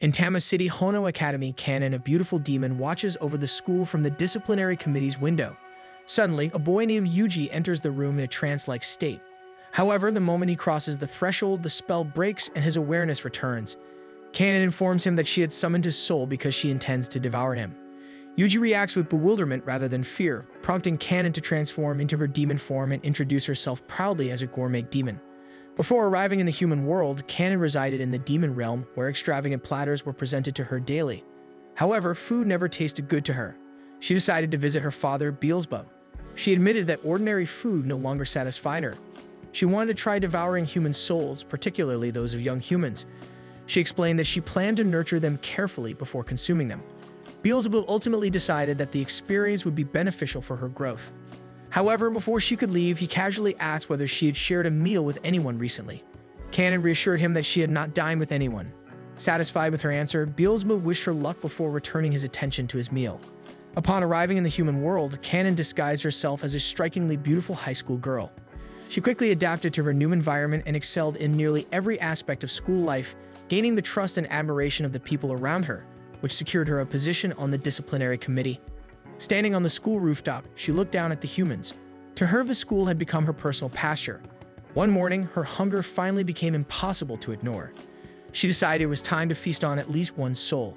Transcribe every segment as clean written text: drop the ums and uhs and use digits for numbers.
In Tama City Hono Academy, Kanon, a beautiful demon, watches over the school from the disciplinary committee's window. Suddenly, a boy named Yuji enters the room in a trance-like state. However, the moment he crosses the threshold, the spell breaks and his awareness returns. Kanon informs him that she had summoned his soul because she intends to devour him. Yuji reacts with bewilderment rather than fear, prompting Kanon to transform into her demon form and introduce herself proudly as a gourmet demon. Before arriving in the human world, Kanon resided in the demon realm, where extravagant platters were presented to her daily. However, food never tasted good to her. She decided to visit her father, Beelzebub. She admitted that ordinary food no longer satisfied her. She wanted to try devouring human souls, particularly those of young humans. She explained that she planned to nurture them carefully before consuming them. Beelzebub ultimately decided that the experience would be beneficial for her growth. However, before she could leave, he casually asked whether she had shared a meal with anyone recently. Kanon reassured him that she had not dined with anyone. Satisfied with her answer, Beelzebub wished her luck before returning his attention to his meal. Upon arriving in the human world, Kanon disguised herself as a strikingly beautiful high school girl. She quickly adapted to her new environment and excelled in nearly every aspect of school life, gaining the trust and admiration of the people around her, which secured her a position on the disciplinary committee. Standing on the school rooftop, she looked down at the humans. To her, the school had become her personal pasture. One morning, her hunger finally became impossible to ignore. She decided it was time to feast on at least one soul.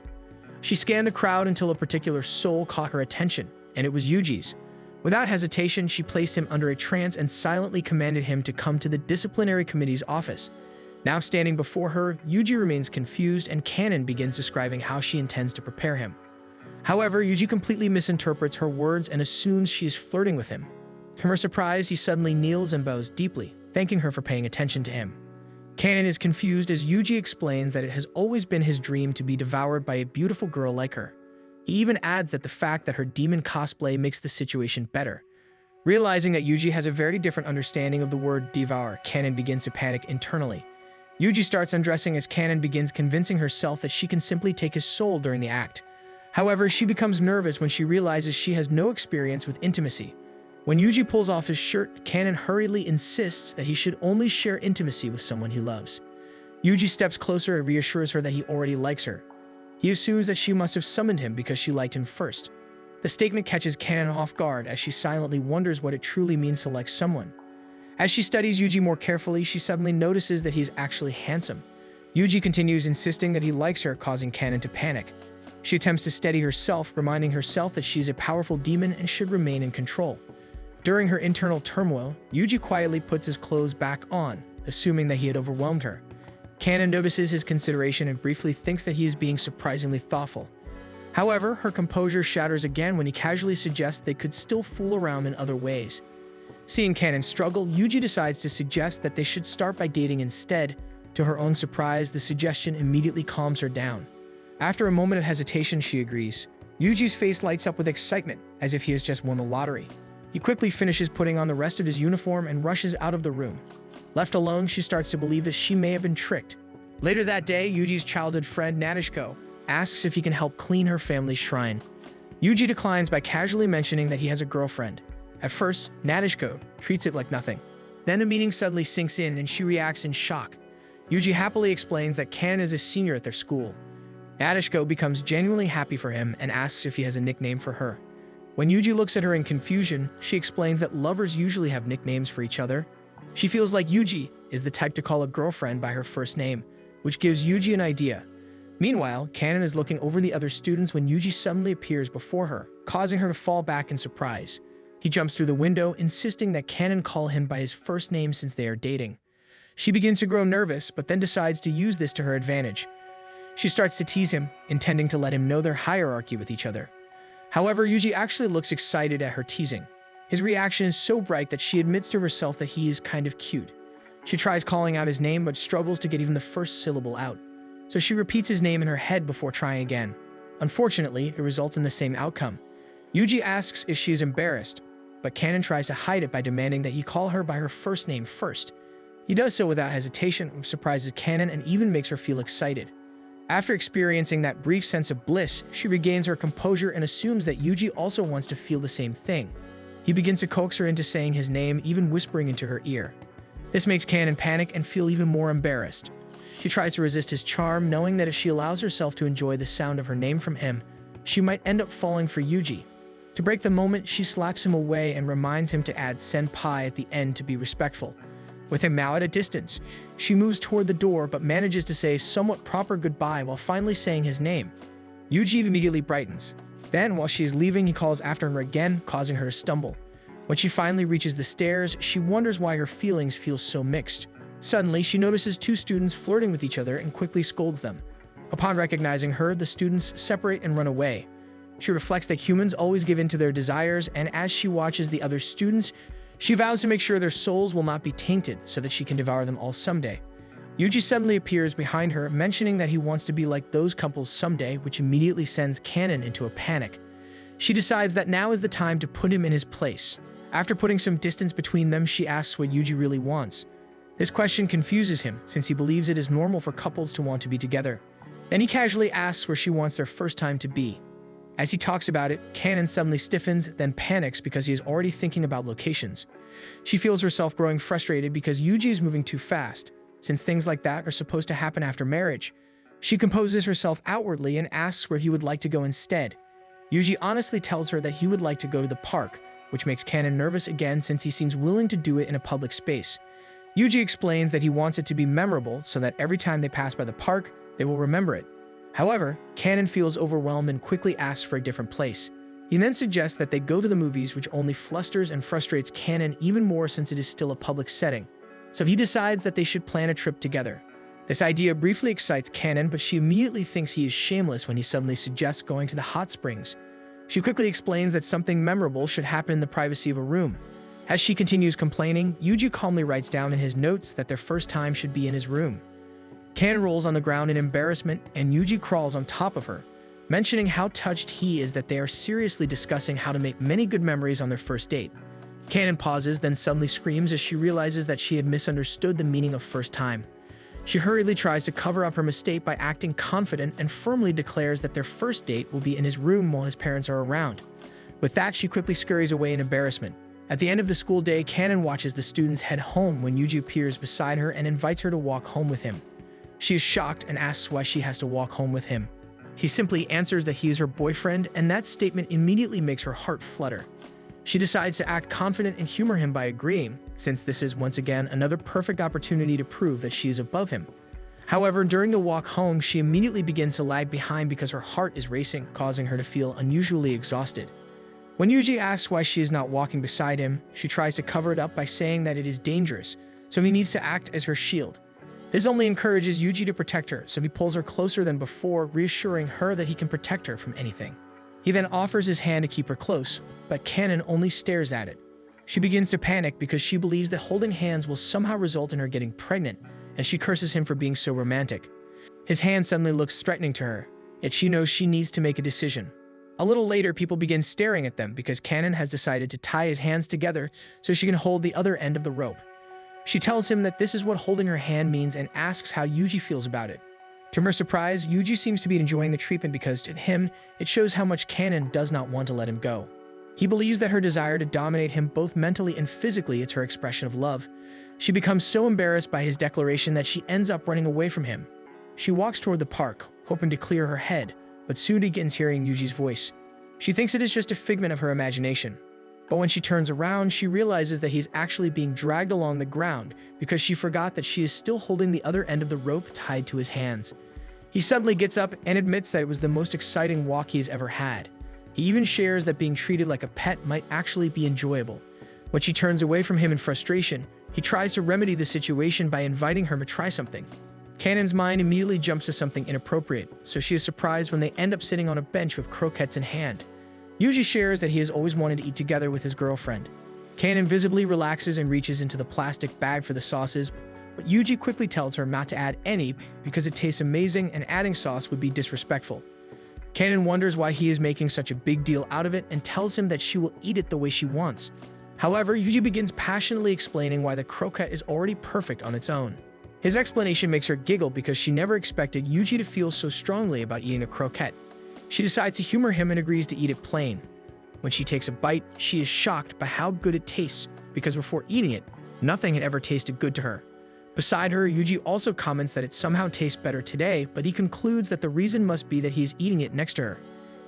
She scanned the crowd until a particular soul caught her attention, and it was Yuji's. Without hesitation, she placed him under a trance and silently commanded him to come to the disciplinary committee's office. Now standing before her, Yuji remains confused, and Kanon begins describing how she intends to prepare him. However, Yuji completely misinterprets her words and assumes she is flirting with him. To her surprise, he suddenly kneels and bows deeply, thanking her for paying attention to him. Kanon is confused as Yuji explains that it has always been his dream to be devoured by a beautiful girl like her. He even adds that the fact that her demon cosplay makes the situation better. Realizing that Yuji has a very different understanding of the word devour, Kanon begins to panic internally. Yuji starts undressing as Kanon begins convincing herself that she can simply take his soul during the act. However, she becomes nervous when she realizes she has no experience with intimacy. When Yuji pulls off his shirt, Kanon hurriedly insists that he should only share intimacy with someone he loves. Yuji steps closer and reassures her that he already likes her. He assumes that she must have summoned him because she liked him first. The statement catches Kanon off guard as she silently wonders what it truly means to like someone. As she studies Yuji more carefully, she suddenly notices that he is actually handsome. Yuji continues insisting that he likes her, causing Kanon to panic. She attempts to steady herself, reminding herself that she is a powerful demon and should remain in control. During her internal turmoil, Yuji quietly puts his clothes back on, assuming that he had overwhelmed her. Kanon notices his consideration and briefly thinks that he is being surprisingly thoughtful. However, her composure shatters again when he casually suggests they could still fool around in other ways. Seeing Kanon struggle, Yuji decides to suggest that they should start by dating instead. To her own surprise, the suggestion immediately calms her down. After a moment of hesitation, she agrees. Yuji's face lights up with excitement, as if he has just won the lottery. He quickly finishes putting on the rest of his uniform and rushes out of the room. Left alone, she starts to believe that she may have been tricked. Later that day, Yuji's childhood friend Nadeshiko asks if he can help clean her family's shrine. Yuji declines by casually mentioning that he has a girlfriend. At first, Nadeshiko treats it like nothing. Then the meaning suddenly sinks in and she reacts in shock. Yuji happily explains that Kanon is a senior at their school. Nadeshiko becomes genuinely happy for him and asks if he has a nickname for her. When Yuji looks at her in confusion, she explains that lovers usually have nicknames for each other. She feels like Yuji is the type to call a girlfriend by her first name, which gives Yuji an idea. Meanwhile, Kanon is looking over the other students when Yuji suddenly appears before her, causing her to fall back in surprise. He jumps through the window, insisting that Kanon call him by his first name since they are dating. She begins to grow nervous, but then decides to use this to her advantage. She starts to tease him, intending to let him know their hierarchy with each other. However, Yuji actually looks excited at her teasing. His reaction is so bright that she admits to herself that he is kind of cute. She tries calling out his name, but struggles to get even the first syllable out. So she repeats his name in her head before trying again. Unfortunately, it results in the same outcome. Yuji asks if she is embarrassed, but Kanon tries to hide it by demanding that he call her by her first name first. He does so without hesitation, which surprises Kanon and even makes her feel excited. After experiencing that brief sense of bliss, she regains her composure and assumes that Yuji also wants to feel the same thing. He begins to coax her into saying his name, even whispering into her ear. This makes Kanon panic and feel even more embarrassed. She tries to resist his charm, knowing that if she allows herself to enjoy the sound of her name from him, she might end up falling for Yuji. To break the moment, she slaps him away and reminds him to add senpai at the end to be respectful. With him now at a distance, she moves toward the door but manages to say somewhat proper goodbye while finally saying his name. Yuji immediately brightens. Then, while she is leaving, he calls after her again, causing her to stumble. When she finally reaches the stairs, she wonders why her feelings feel so mixed. Suddenly, she notices two students flirting with each other and quickly scolds them. Upon recognizing her, the students separate and run away. She reflects that humans always give in to their desires, and as she watches the other students, she vows to make sure their souls will not be tainted so that she can devour them all someday. Yuji suddenly appears behind her, mentioning that he wants to be like those couples someday, which immediately sends Kanon into a panic. She decides that now is the time to put him in his place. After putting some distance between them, she asks what Yuji really wants. This question confuses him, since he believes it is normal for couples to want to be together. Then he casually asks where she wants their first time to be. As he talks about it, Kanon suddenly stiffens, then panics because he is already thinking about locations. She feels herself growing frustrated because Yuji is moving too fast, since things like that are supposed to happen after marriage. She composes herself outwardly and asks where he would like to go instead. Yuji honestly tells her that he would like to go to the park, which makes Kanon nervous again since he seems willing to do it in a public space. Yuji explains that he wants it to be memorable so that every time they pass by the park, they will remember it. However, Kanon feels overwhelmed and quickly asks for a different place. He then suggests that they go to the movies, which only flusters and frustrates Kanon even more since it is still a public setting. So he decides that they should plan a trip together. This idea briefly excites Kanon, but she immediately thinks he is shameless when he suddenly suggests going to the hot springs. She quickly explains that something memorable should happen in the privacy of a room. As she continues complaining, Yuji calmly writes down in his notes that their first time should be in his room. Kanon rolls on the ground in embarrassment, and Yuji crawls on top of her, mentioning how touched he is that they are seriously discussing how to make many good memories on their first date. Kanon pauses, then suddenly screams as she realizes that she had misunderstood the meaning of first time. She hurriedly tries to cover up her mistake by acting confident and firmly declares that their first date will be in his room while his parents are around. With that, she quickly scurries away in embarrassment. At the end of the school day, Kanon watches the students head home when Yuji appears beside her and invites her to walk home with him. She is shocked and asks why she has to walk home with him. He simply answers that he is her boyfriend, and that statement immediately makes her heart flutter. She decides to act confident and humor him by agreeing, since this is once again another perfect opportunity to prove that she is above him. However, during the walk home, she immediately begins to lag behind because her heart is racing, causing her to feel unusually exhausted. When Yuji asks why she is not walking beside him, she tries to cover it up by saying that it is dangerous, so he needs to act as her shield. This only encourages Yuji to protect her, so he pulls her closer than before, reassuring her that he can protect her from anything. He then offers his hand to keep her close, but Kanon only stares at it. She begins to panic because she believes that holding hands will somehow result in her getting pregnant, and she curses him for being so romantic. His hand suddenly looks threatening to her, yet she knows she needs to make a decision. A little later, people begin staring at them because Kanon has decided to tie his hands together so she can hold the other end of the rope. She tells him that this is what holding her hand means and asks how Yuji feels about it. To her surprise, Yuji seems to be enjoying the treatment because to him, it shows how much Kanon does not want to let him go. He believes that her desire to dominate him both mentally and physically is her expression of love. She becomes so embarrassed by his declaration that she ends up running away from him. She walks toward the park, hoping to clear her head, but soon begins hearing Yuji's voice. She thinks it is just a figment of her imagination. But when she turns around, she realizes that he's actually being dragged along the ground because she forgot that she is still holding the other end of the rope tied to his hands. He suddenly gets up and admits that it was the most exciting walk he has ever had. He even shares that being treated like a pet might actually be enjoyable. When she turns away from him in frustration, he tries to remedy the situation by inviting her to try something. Kanon's mind immediately jumps to something inappropriate, so she is surprised when they end up sitting on a bench with croquettes in hand. Yuji shares that he has always wanted to eat together with his girlfriend. Kanon visibly relaxes and reaches into the plastic bag for the sauces, but Yuji quickly tells her not to add any because it tastes amazing and adding sauce would be disrespectful. Kanon wonders why he is making such a big deal out of it and tells him that she will eat it the way she wants. However, Yuji begins passionately explaining why the croquette is already perfect on its own. His explanation makes her giggle because she never expected Yuji to feel so strongly about eating a croquette. She decides to humor him and agrees to eat it plain. When she takes a bite, she is shocked by how good it tastes because before eating it, nothing had ever tasted good to her. Beside her, Yuji also comments that it somehow tastes better today, but he concludes that the reason must be that he is eating it next to her.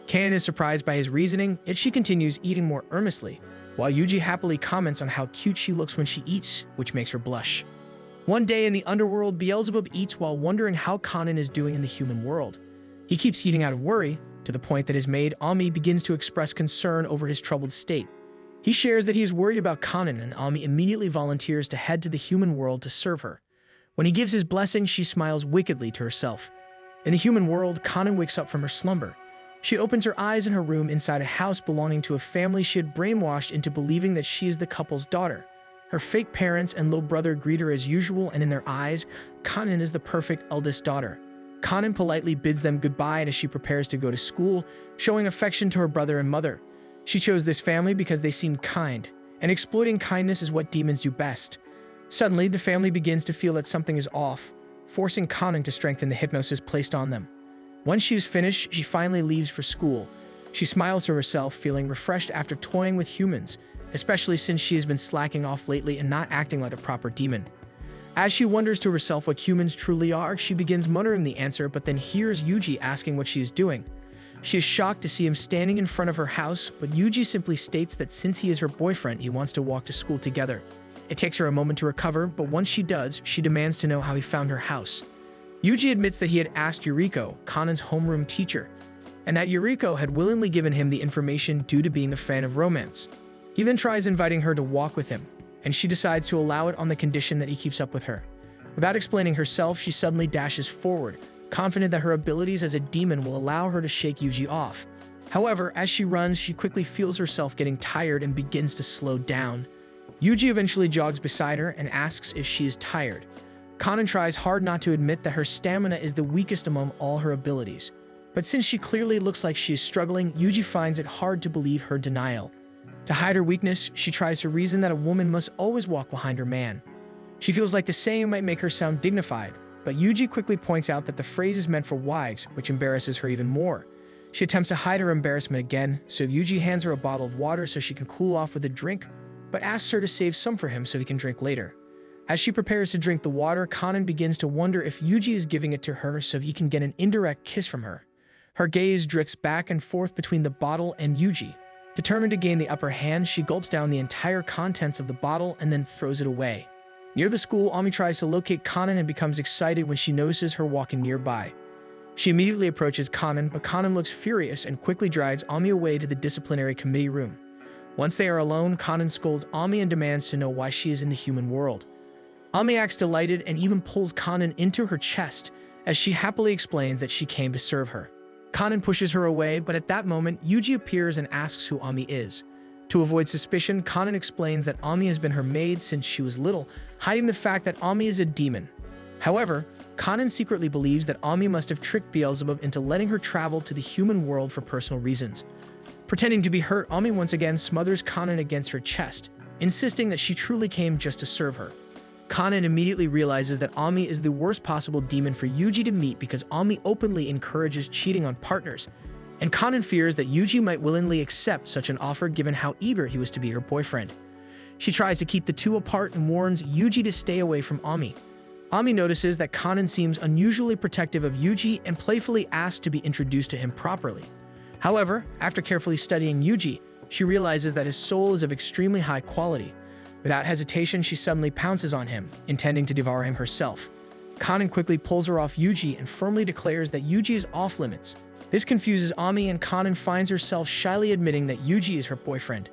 Kanon is surprised by his reasoning, yet she continues eating more earnestly, while Yuji happily comments on how cute she looks when she eats, which makes her blush. One day in the underworld, Beelzebub eats while wondering how Kanon is doing in the human world. He keeps eating out of worry, to the point that his maid, Ami, begins to express concern over his troubled state. He shares that he is worried about Kanon, and Ami immediately volunteers to head to the human world to serve her. When he gives his blessing, she smiles wickedly to herself. In the human world, Kanon wakes up from her slumber. She opens her eyes in her room inside a house belonging to a family she had brainwashed into believing that she is the couple's daughter. Her fake parents and little brother greet her as usual, and in their eyes, Kanon is the perfect eldest daughter. Kanon politely bids them goodbye as she prepares to go to school, showing affection to her brother and mother. She chose this family because they seemed kind, and exploiting kindness is what demons do best. Suddenly, the family begins to feel that something is off, forcing Kanon to strengthen the hypnosis placed on them. Once she is finished, she finally leaves for school. She smiles to herself, feeling refreshed after toying with humans, especially since she has been slacking off lately and not acting like a proper demon. As she wonders to herself what humans truly are, she begins muttering the answer, but then hears Yuji asking what she is doing. She is shocked to see him standing in front of her house, but Yuji simply states that since he is her boyfriend, he wants to walk to school together. It takes her a moment to recover, but once she does, she demands to know how he found her house. Yuji admits that he had asked Yuriko, Kanon's homeroom teacher, and that Yuriko had willingly given him the information due to being a fan of romance. He then tries inviting her to walk with him, and she decides to allow it on the condition that he keeps up with her. Without explaining herself, she suddenly dashes forward, confident that her abilities as a demon will allow her to shake Yuji off. However, as she runs, she quickly feels herself getting tired and begins to slow down. Yuji eventually jogs beside her and asks if she is tired. Kanon tries hard not to admit that her stamina is the weakest among all her abilities. But since she clearly looks like she is struggling, Yuji finds it hard to believe her denial. To hide her weakness, she tries to reason that a woman must always walk behind her man. She feels like the saying might make her sound dignified, but Yuji quickly points out that the phrase is meant for wives, which embarrasses her even more. She attempts to hide her embarrassment again, so Yuji hands her a bottle of water so she can cool off with a drink, but asks her to save some for him so he can drink later. As she prepares to drink the water, Kanon begins to wonder if Yuji is giving it to her so he can get an indirect kiss from her. Her gaze drifts back and forth between the bottle and Yuji. Determined to gain the upper hand, she gulps down the entire contents of the bottle and then throws it away. Near the school, Ami tries to locate Kanon and becomes excited when she notices her walking nearby. She immediately approaches Kanon, but Kanon looks furious and quickly drives Ami away to the disciplinary committee room. Once they are alone, Kanon scolds Ami and demands to know why she is in the human world. Ami acts delighted and even pulls Kanon into her chest as she happily explains that she came to serve her. Kanon pushes her away, but at that moment, Yuji appears and asks who Ami is. To avoid suspicion, Kanon explains that Ami has been her maid since she was little, hiding the fact that Ami is a demon. However, Kanon secretly believes that Ami must have tricked Beelzebub into letting her travel to the human world for personal reasons. Pretending to be hurt, Ami once again smothers Kanon against her chest, insisting that she truly came just to serve her. Kanon immediately realizes that Ami is the worst possible demon for Yuji to meet because Ami openly encourages cheating on partners, and Kanon fears that Yuji might willingly accept such an offer given how eager he was to be her boyfriend. She tries to keep the two apart and warns Yuji to stay away from Ami. Ami notices that Kanon seems unusually protective of Yuji and playfully asks to be introduced to him properly. However, after carefully studying Yuji, she realizes that his soul is of extremely high quality. Without hesitation, she suddenly pounces on him, intending to devour him herself. Kanon quickly pulls her off Yuji and firmly declares that Yuji is off limits. This confuses Ami, and Kanon finds herself shyly admitting that Yuji is her boyfriend.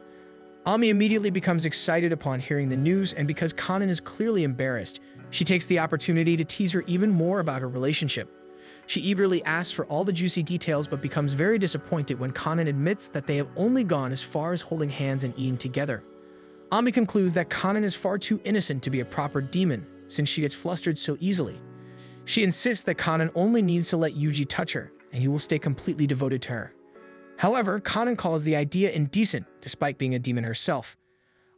Ami immediately becomes excited upon hearing the news, and because Kanon is clearly embarrassed, she takes the opportunity to tease her even more about her relationship. She eagerly asks for all the juicy details but becomes very disappointed when Kanon admits that they have only gone as far as holding hands and eating together. Ami concludes that Kanon is far too innocent to be a proper demon, since she gets flustered so easily. She insists that Kanon only needs to let Yuji touch her, and he will stay completely devoted to her. However, Kanon calls the idea indecent, despite being a demon herself.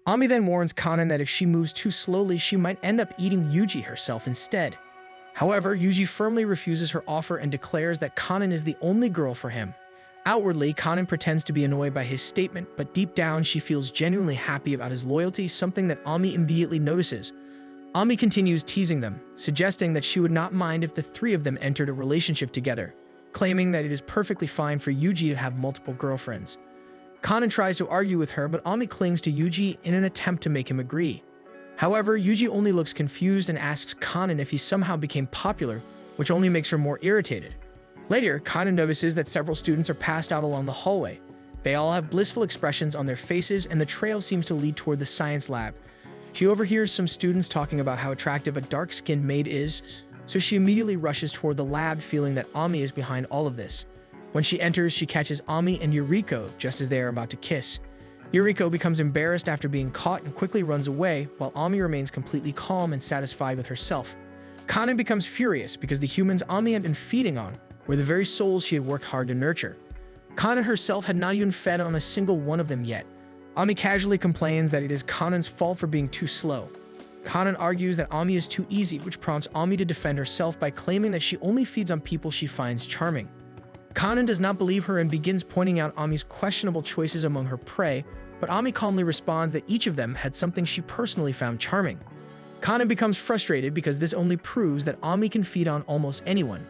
Ami then warns Kanon that if she moves too slowly, she might end up eating Yuji herself instead. However, Yuji firmly refuses her offer and declares that Kanon is the only girl for him. Outwardly, Kanon pretends to be annoyed by his statement, but deep down she feels genuinely happy about his loyalty, something that Ami immediately notices. Ami continues teasing them, suggesting that she would not mind if the three of them entered a relationship together, claiming that it is perfectly fine for Yuji to have multiple girlfriends. Kanan tries to argue with her, but Ami clings to Yuji in an attempt to make him agree. However, Yuji only looks confused and asks Kanan if he somehow became popular, which only makes her more irritated. Later, Kanan notices that several students are passed out along the hallway. They all have blissful expressions on their faces, and the trail seems to lead toward the science lab. She overhears some students talking about how attractive a dark-skinned maid is, so she immediately rushes toward the lab, feeling that Ami is behind all of this. When she enters, she catches Ami and Yuriko just as they are about to kiss. Yuriko becomes embarrassed after being caught and quickly runs away, while Ami remains completely calm and satisfied with herself. Kanan becomes furious because the humans Ami had been feeding on were the very souls she had worked hard to nurture. Kanan herself had not even fed on a single one of them yet. Ami casually complains that it is Kanan's fault for being too slow. Kanan argues that Ami is too easy, which prompts Ami to defend herself by claiming that she only feeds on people she finds charming. Kanan does not believe her and begins pointing out Ami's questionable choices among her prey, but Ami calmly responds that each of them had something she personally found charming. Kanan becomes frustrated because this only proves that Ami can feed on almost anyone.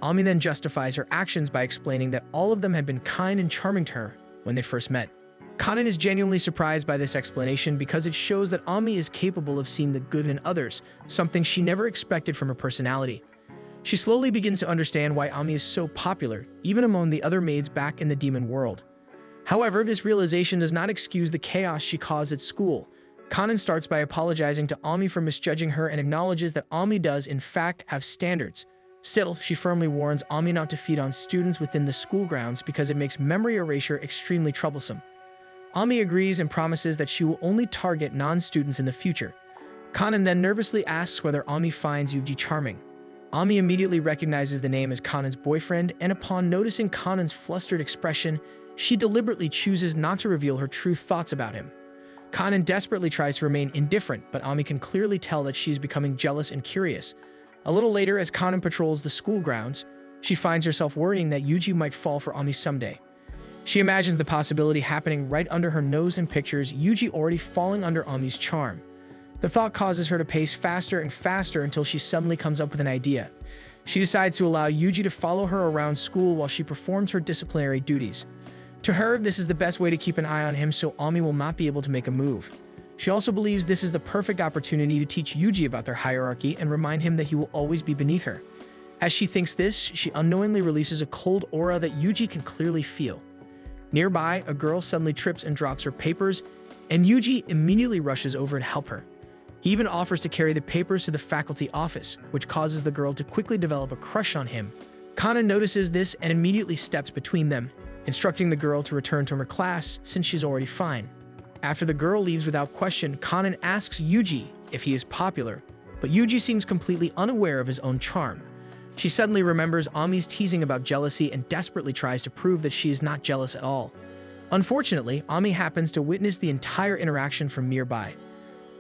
Ami then justifies her actions by explaining that all of them had been kind and charming to her when they first met. Kanan is genuinely surprised by this explanation because it shows that Ami is capable of seeing the good in others, something she never expected from her personality. She slowly begins to understand why Ami is so popular, even among the other maids back in the demon world. However, this realization does not excuse the chaos she caused at school. Kanan starts by apologizing to Ami for misjudging her and acknowledges that Ami does, in fact, have standards. Still, she firmly warns Ami not to feed on students within the school grounds because it makes memory erasure extremely troublesome. Ami agrees and promises that she will only target non-students in the future. Kanan then nervously asks whether Ami finds Yuji charming. Ami immediately recognizes the name as Kanan's boyfriend, and upon noticing Kanan's flustered expression, she deliberately chooses not to reveal her true thoughts about him. Kanan desperately tries to remain indifferent, but Ami can clearly tell that she is becoming jealous and curious. A little later, as Kanan patrols the school grounds, she finds herself worrying that Yuji might fall for Ami someday. She imagines the possibility happening right under her nose and pictures Yuji already falling under Ami's charm. The thought causes her to pace faster and faster until she suddenly comes up with an idea. She decides to allow Yuji to follow her around school while she performs her disciplinary duties. To her, this is the best way to keep an eye on him so Ami will not be able to make a move. She also believes this is the perfect opportunity to teach Yuji about their hierarchy and remind him that he will always be beneath her. As she thinks this, she unknowingly releases a cold aura that Yuji can clearly feel. Nearby, a girl suddenly trips and drops her papers, and Yuji immediately rushes over and helps her. He even offers to carry the papers to the faculty office, which causes the girl to quickly develop a crush on him. Kanan notices this and immediately steps between them, instructing the girl to return to her class since she's already fine. After the girl leaves without question, Kanan asks Yuji if he is popular, but Yuji seems completely unaware of his own charm. She suddenly remembers Ami's teasing about jealousy and desperately tries to prove that she is not jealous at all. Unfortunately, Ami happens to witness the entire interaction from nearby.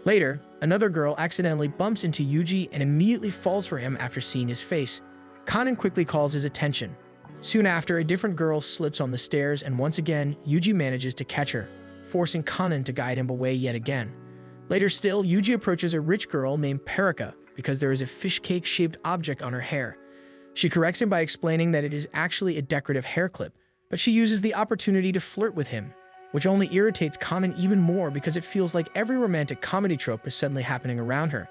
Later, another girl accidentally bumps into Yuji and immediately falls for him after seeing his face. Kanan quickly calls his attention. Soon after, a different girl slips on the stairs and once again, Yuji manages to catch her, forcing Kanan to guide him away yet again. Later still, Yuji approaches a rich girl named Perika because there is a fish cake-shaped object on her hair. She corrects him by explaining that it is actually a decorative hair clip, but she uses the opportunity to flirt with him, which only irritates Kanan even more because it feels like every romantic comedy trope is suddenly happening around her.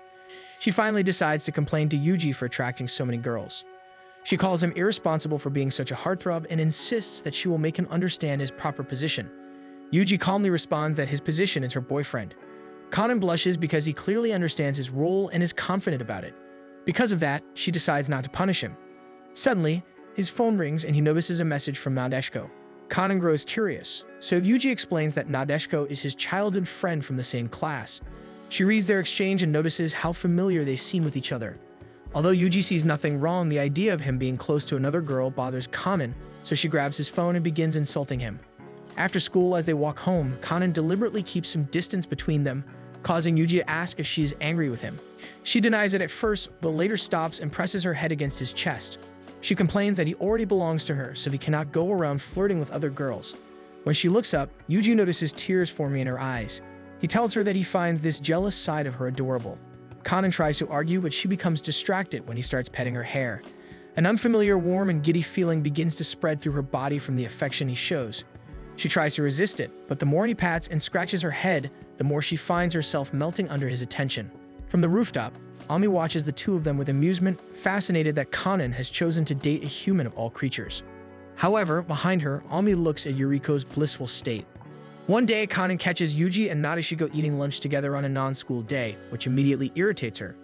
She finally decides to complain to Yuji for attracting so many girls. She calls him irresponsible for being such a heartthrob and insists that she will make him understand his proper position. Yuji calmly responds that his position is her boyfriend. Kanan blushes because he clearly understands his role and is confident about it. Because of that, she decides not to punish him. Suddenly, his phone rings and he notices a message from Nadeshiko. Kanan grows curious, so Yuji explains that Nadeshiko is his childhood friend from the same class. She reads their exchange and notices how familiar they seem with each other. Although Yuji sees nothing wrong, the idea of him being close to another girl bothers Kanan, so she grabs his phone and begins insulting him. After school, as they walk home, Kanan deliberately keeps some distance between them, causing Yuji to ask if she is angry with him. She denies it at first, but later stops and presses her head against his chest. She complains that he already belongs to her, so he cannot go around flirting with other girls. When she looks up, Yuji notices tears forming in her eyes. He tells her that he finds this jealous side of her adorable. Kanan tries to argue, but she becomes distracted when he starts petting her hair. An unfamiliar, warm, and giddy feeling begins to spread through her body from the affection he shows. She tries to resist it, but the more he pats and scratches her head, the more she finds herself melting under his attention. From the rooftop, Ami watches the two of them with amusement, fascinated that Kanan has chosen to date a human of all creatures. However, behind her, Ami looks at Yuriko's blissful state. One day, Kanan catches Yuji and Nadeshiko eating lunch together on a non-school day, which immediately irritates her.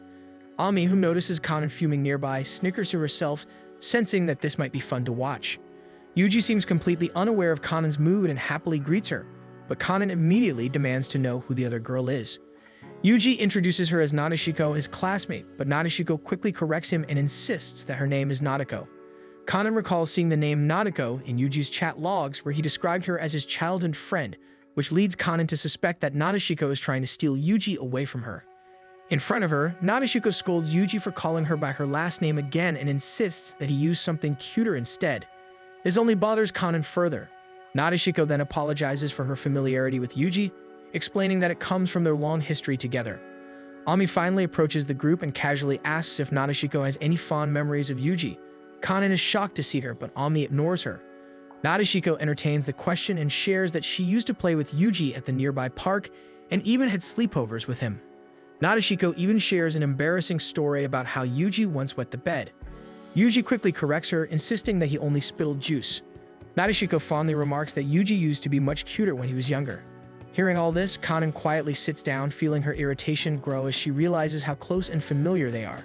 Ami, who notices Kanan fuming nearby, snickers to herself, sensing that this might be fun to watch. Yuji seems completely unaware of Kanan's mood and happily greets her, but Kanan immediately demands to know who the other girl is. Yuji introduces her as Nadeshiko, his classmate, but Nadeshiko quickly corrects him and insists that her name is Nadeko. Kanan recalls seeing the name Nadeko in Yuji's chat logs where he described her as his childhood friend, which leads Kanan to suspect that Nadeshiko is trying to steal Yuji away from her. In front of her, Nadeshiko scolds Yuji for calling her by her last name again and insists that he use something cuter instead. This only bothers Kanan further. Nadeshiko then apologizes for her familiarity with Yuji, explaining that it comes from their long history together. Ami finally approaches the group and casually asks if Nadeshiko has any fond memories of Yuji. Kanan is shocked to see her, but Ami ignores her. Nadeshiko entertains the question and shares that she used to play with Yuji at the nearby park and even had sleepovers with him. Nadeshiko even shares an embarrassing story about how Yuji once wet the bed. Yuji quickly corrects her, insisting that he only spilled juice. Nadeshiko fondly remarks that Yuji used to be much cuter when he was younger. Hearing all this, Kanan quietly sits down, feeling her irritation grow as she realizes how close and familiar they are.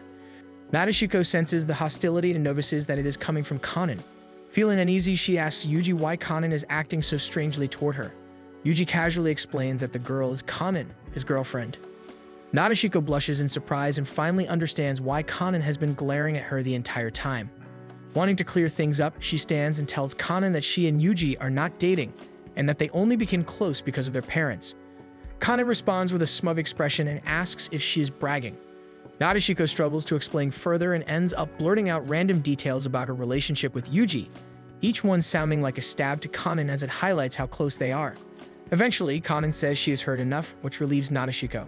Nadeshiko senses the hostility and notices that it is coming from Kanan. Feeling uneasy, she asks Yuji why Kanan is acting so strangely toward her. Yuji casually explains that the girl is Kanan, his girlfriend. Nadeshiko blushes in surprise and finally understands why Kanan has been glaring at her the entire time. Wanting to clear things up, she stands and tells Kanan that she and Yuji are not dating, and that they only became close because of their parents. Kanan responds with a smug expression and asks if she is bragging. Nadeshiko struggles to explain further and ends up blurting out random details about her relationship with Yuji, each one sounding like a stab to Kanan as it highlights how close they are. Eventually, Kanan says she has heard enough, which relieves Nadeshiko.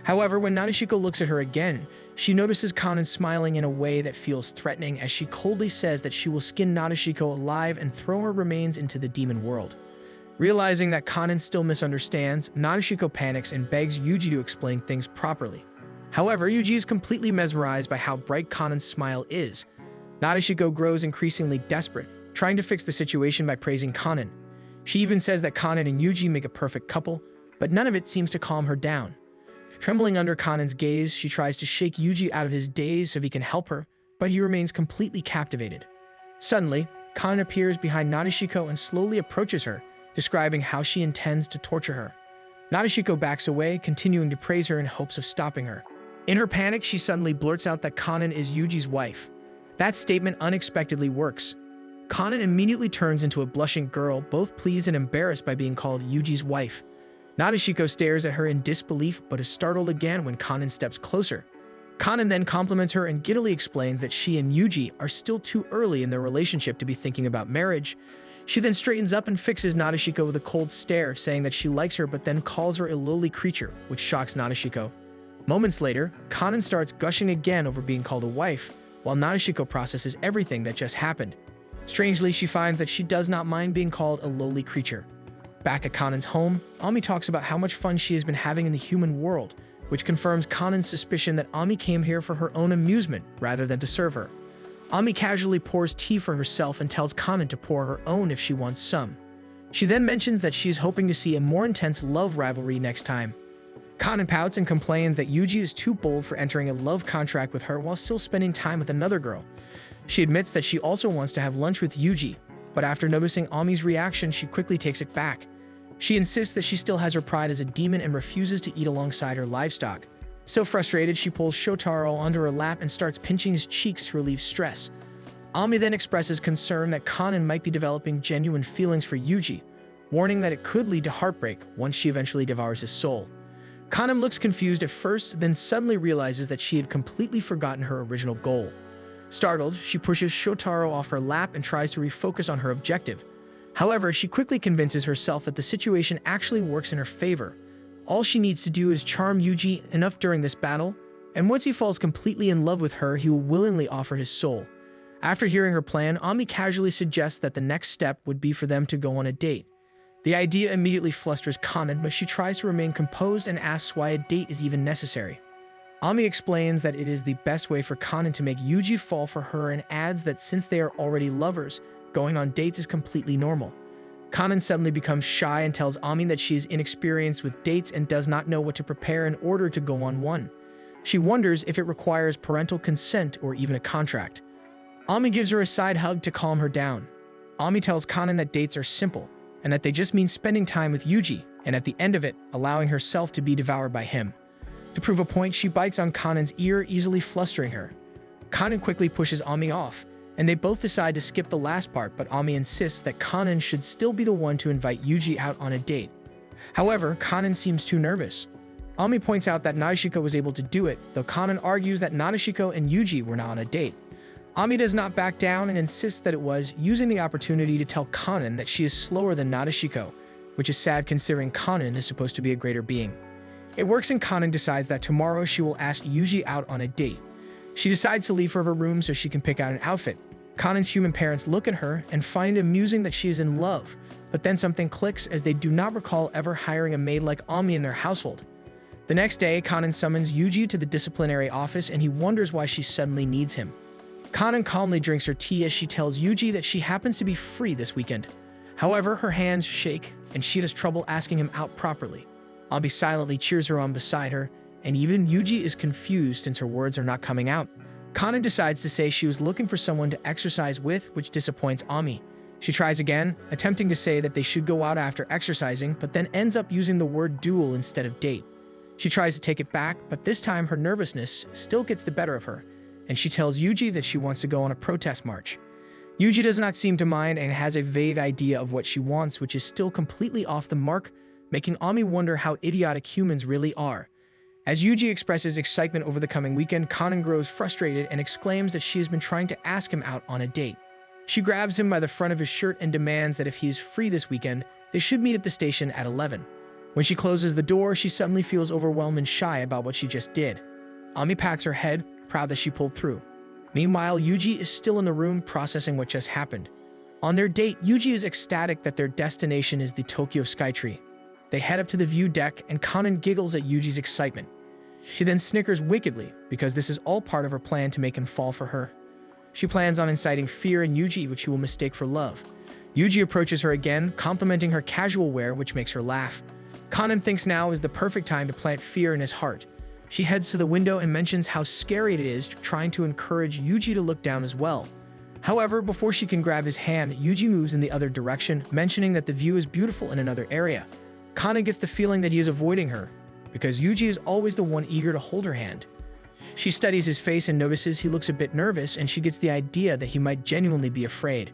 However, when Nadeshiko looks at her again, she notices Kanan smiling in a way that feels threatening as she coldly says that she will skin Nadeshiko alive and throw her remains into the demon world. Realizing that Kanan still misunderstands, Nadeshiko panics and begs Yuji to explain things properly. However, Yuji is completely mesmerized by how bright Kanan's smile is. Nadeshiko grows increasingly desperate, trying to fix the situation by praising Kanan. She even says that Kanan and Yuji make a perfect couple, but none of it seems to calm her down. Trembling under Kanan's gaze, she tries to shake Yuji out of his daze so he can help her, but he remains completely captivated. Suddenly, Kanan appears behind Nadeshiko and slowly approaches her, describing how she intends to torture her. Nadeshiko backs away, continuing to praise her in hopes of stopping her. In her panic, she suddenly blurts out that Kanan is Yuji's wife. That statement unexpectedly works. Kanan immediately turns into a blushing girl, both pleased and embarrassed by being called Yuji's wife. Nadeshiko stares at her in disbelief but is startled again when Kanan steps closer. Kanan then compliments her and giddily explains that she and Yuji are still too early in their relationship to be thinking about marriage. She then straightens up and fixes Nadeshiko with a cold stare, saying that she likes her but then calls her a lowly creature, which shocks Nadeshiko. Moments later, Kanan starts gushing again over being called a wife, while Nadeshiko processes everything that just happened. Strangely, she finds that she does not mind being called a lowly creature. Back at Kanan's home, Ami talks about how much fun she has been having in the human world, which confirms Kanan's suspicion that Ami came here for her own amusement rather than to serve her. Ami casually pours tea for herself and tells Kanan to pour her own if she wants some. She then mentions that she is hoping to see a more intense love rivalry next time. Kanan pouts and complains that Yuji is too bold for entering a love contract with her while still spending time with another girl. She admits that she also wants to have lunch with Yuji, but after noticing Ami's reaction, she quickly takes it back. She insists that she still has her pride as a demon and refuses to eat alongside her livestock. So frustrated, she pulls Shotaro onto her lap and starts pinching his cheeks to relieve stress. Ami then expresses concern that Kanan might be developing genuine feelings for Yuji, warning that it could lead to heartbreak once she eventually devours his soul. Kanan looks confused at first, then suddenly realizes that she had completely forgotten her original goal. Startled, she pushes Shotaro off her lap and tries to refocus on her objective. However, she quickly convinces herself that the situation actually works in her favor. All she needs to do is charm Yuji enough during this battle, and once he falls completely in love with her, he will willingly offer his soul. After hearing her plan, Ami casually suggests that the next step would be for them to go on a date. The idea immediately flusters Kanan, but she tries to remain composed and asks why a date is even necessary. Ami explains that it is the best way for Kanan to make Yuji fall for her and adds that since they are already lovers, going on dates is completely normal. Kanan suddenly becomes shy and tells Ami that she is inexperienced with dates and does not know what to prepare in order to go on one. She wonders if it requires parental consent or even a contract. Ami gives her a side hug to calm her down. Ami tells Kanan that dates are simple, and that they just mean spending time with Yuji, and at the end of it, allowing herself to be devoured by him. To prove a point, she bites on Kanan's ear, easily flustering her. Kanan quickly pushes Ami off, and they both decide to skip the last part, but Ami insists that Kanan should still be the one to invite Yuji out on a date. However, Kanan seems too nervous. Ami points out that Nadeshiko was able to do it, though Kanan argues that Nadeshiko and Yuji were not on a date. Ami does not back down and insists that it was, using the opportunity to tell Kanan that she is slower than Nadeshiko, which is sad considering Kanan is supposed to be a greater being. It works and Kanan decides that tomorrow she will ask Yuji out on a date. She decides to leave for her room so she can pick out an outfit. Kanan's human parents look at her and find it amusing that she is in love, but then something clicks as they do not recall ever hiring a maid like Ami in their household. The next day, Kanan summons Yuji to the disciplinary office and he wonders why she suddenly needs him. Kanan calmly drinks her tea as she tells Yuji that she happens to be free this weekend. However, her hands shake and she has trouble asking him out properly. Ami silently cheers her on beside her, and even Yuji is confused since her words are not coming out. Kanan decides to say she was looking for someone to exercise with, which disappoints Ami. She tries again, attempting to say that they should go out after exercising, but then ends up using the word duel instead of date. She tries to take it back, but this time her nervousness still gets the better of her, and she tells Yuji that she wants to go on a protest march. Yuji does not seem to mind and has a vague idea of what she wants, which is still completely off the mark, making Ami wonder how idiotic humans really are. As Yuji expresses excitement over the coming weekend, Kanan grows frustrated and exclaims that she has been trying to ask him out on a date. She grabs him by the front of his shirt and demands that if he is free this weekend, they should meet at the station at 11. When she closes the door, she suddenly feels overwhelmed and shy about what she just did. Ami pats her head, proud that she pulled through. Meanwhile, Yuji is still in the room processing what just happened. On their date, Yuji is ecstatic that their destination is the Tokyo Skytree. They head up to the view deck and Kanan giggles at Yuji's excitement. She then snickers wickedly because this is all part of her plan to make him fall for her. She plans on inciting fear in Yuji, which he will mistake for love. Yuji approaches her again, complimenting her casual wear, which makes her laugh. Kanan thinks now is the perfect time to plant fear in his heart. She heads to the window and mentions how scary it is, trying to encourage Yuji to look down as well. However, before she can grab his hand, Yuji moves in the other direction, mentioning that the view is beautiful in another area. Kanan gets the feeling that he is avoiding her, because Yuji is always the one eager to hold her hand. She studies his face and notices he looks a bit nervous, and she gets the idea that he might genuinely be afraid.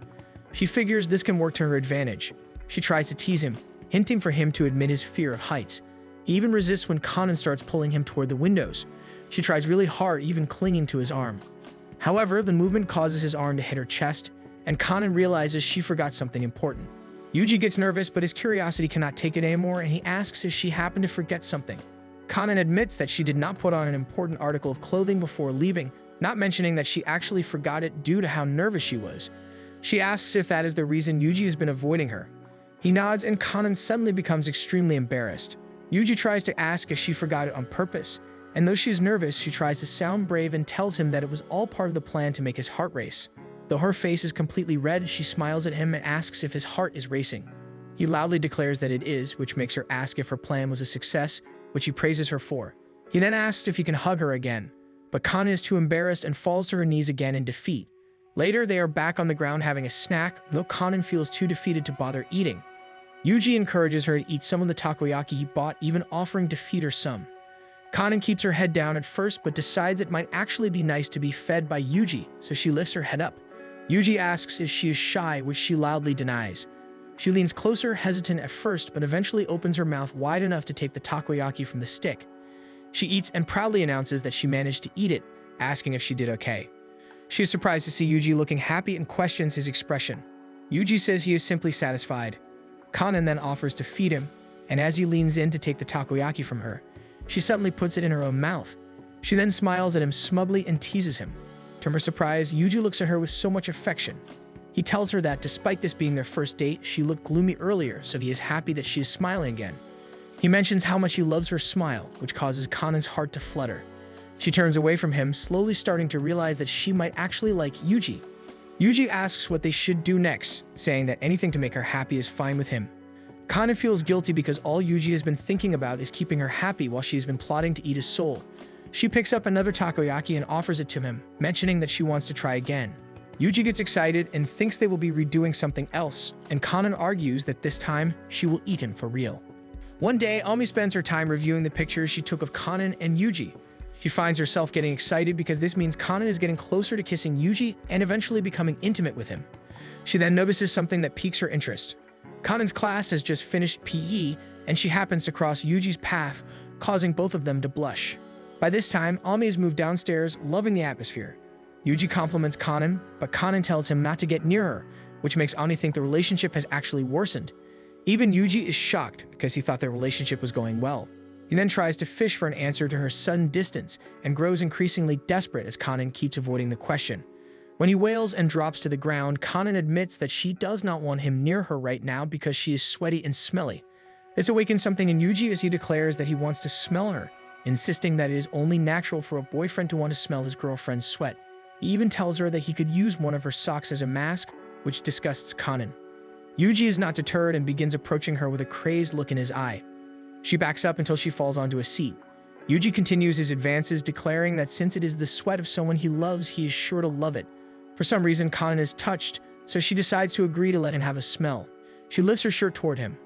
She figures this can work to her advantage. She tries to tease him, hinting for him to admit his fear of heights. He even resists when Kanan starts pulling him toward the windows. She tries really hard, even clinging to his arm. However, the movement causes his arm to hit her chest, and Kanan realizes she forgot something important. Yuji gets nervous, but his curiosity cannot take it anymore, and he asks if she happened to forget something. Kanan admits that she did not put on an important article of clothing before leaving, not mentioning that she actually forgot it due to how nervous she was. She asks if that is the reason Yuji has been avoiding her. He nods, and Kanan suddenly becomes extremely embarrassed. Yuji tries to ask if she forgot it on purpose, and though she is nervous, she tries to sound brave and tells him that it was all part of the plan to make his heart race. Though her face is completely red, she smiles at him and asks if his heart is racing. He loudly declares that it is, which makes her ask if her plan was a success, which he praises her for. He then asks if he can hug her again, but Kanan is too embarrassed and falls to her knees again in defeat. Later, they are back on the ground having a snack, though Kanan feels too defeated to bother eating. Yuji encourages her to eat some of the takoyaki he bought, even offering to feed her some. Kanan keeps her head down at first, but decides it might actually be nice to be fed by Yuji, so she lifts her head up. Yuji asks if she is shy, which she loudly denies. She leans closer, hesitant at first, but eventually opens her mouth wide enough to take the takoyaki from the stick. She eats and proudly announces that she managed to eat it, asking if she did okay. She is surprised to see Yuji looking happy and questions his expression. Yuji says he is simply satisfied. Kanan then offers to feed him, and as he leans in to take the takoyaki from her, she suddenly puts it in her own mouth. She then smiles at him smugly and teases him. To her surprise, Yuji looks at her with so much affection. He tells her that despite this being their first date, she looked gloomy earlier, so he is happy that she is smiling again. He mentions how much he loves her smile, which causes Kanan's heart to flutter. She turns away from him, slowly starting to realize that she might actually like Yuji. Yuji asks what they should do next, saying that anything to make her happy is fine with him. Kanan feels guilty because all Yuji has been thinking about is keeping her happy while she has been plotting to eat his soul. She picks up another takoyaki and offers it to him, mentioning that she wants to try again. Yuji gets excited and thinks they will be redoing something else, and Kanan argues that this time she will eat him for real. One day, Ami spends her time reviewing the pictures she took of Kanan and Yuji. She finds herself getting excited because this means Kanan is getting closer to kissing Yuji and eventually becoming intimate with him. She then notices something that piques her interest. Kanan's class has just finished PE, and she happens to cross Yuji's path, causing both of them to blush. By this time, Ami has moved downstairs, loving the atmosphere. Yuji compliments Kanan, but Kanan tells him not to get near her, which makes Ami think the relationship has actually worsened. Even Yuji is shocked because he thought their relationship was going well. He then tries to fish for an answer to her sudden distance and grows increasingly desperate as Kanan keeps avoiding the question. When he wails and drops to the ground, Kanan admits that she does not want him near her right now because she is sweaty and smelly. This awakens something in Yuji as he declares that he wants to smell her, insisting that it is only natural for a boyfriend to want to smell his girlfriend's sweat. He even tells her that he could use one of her socks as a mask, which disgusts Kanan. Yuji is not deterred and begins approaching her with a crazed look in his eye. She backs up until she falls onto a seat. Yuji continues his advances, declaring that since it is the sweat of someone he loves, he is sure to love it. For some reason, Kanan is touched, so she decides to agree to let him have a smell. She lifts her shirt toward him.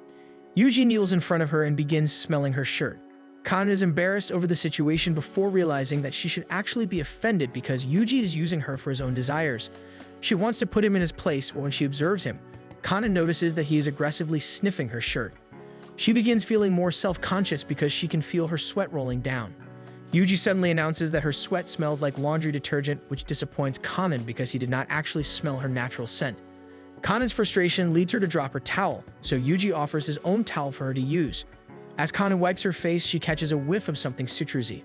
Yuji kneels in front of her and begins smelling her shirt. Kanan is embarrassed over the situation before realizing that she should actually be offended because Yuji is using her for his own desires. She wants to put him in his place, but when she observes him, Kanan notices that he is aggressively sniffing her shirt. She begins feeling more self-conscious because she can feel her sweat rolling down. Yuji suddenly announces that her sweat smells like laundry detergent, which disappoints Kanan because he did not actually smell her natural scent. Kanan's frustration leads her to drop her towel, so Yuji offers his own towel for her to use. As Kanan wipes her face, she catches a whiff of something citrusy.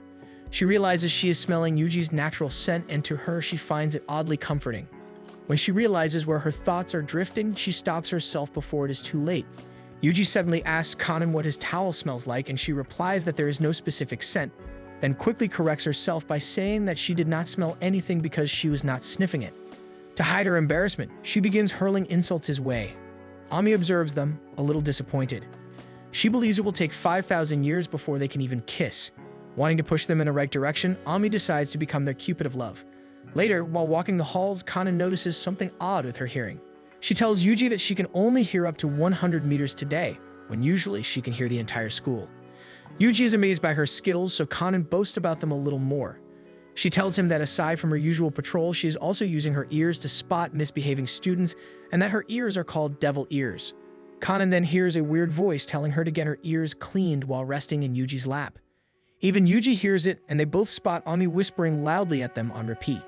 She realizes she is smelling Yuji's natural scent, and to her, she finds it oddly comforting. When she realizes where her thoughts are drifting, she stops herself before it is too late. Yuji suddenly asks Kanan what his towel smells like, and she replies that there is no specific scent, then quickly corrects herself by saying that she did not smell anything because she was not sniffing it. To hide her embarrassment, she begins hurling insults his way. Ami observes them, a little disappointed. She believes it will take 5,000 years before they can even kiss. Wanting to push them in the right direction, Ami decides to become their Cupid of love. Later, while walking the halls, Kanan notices something odd with her hearing. She tells Yuji that she can only hear up to 100 meters today, when usually she can hear the entire school. Yuji is amazed by her skills, so Kanan boasts about them a little more. She tells him that aside from her usual patrol, she is also using her ears to spot misbehaving students, and that her ears are called devil ears. Kanan then hears a weird voice telling her to get her ears cleaned while resting in Yuji's lap. Even Yuji hears it, and they both spot Ami whispering loudly at them on repeat.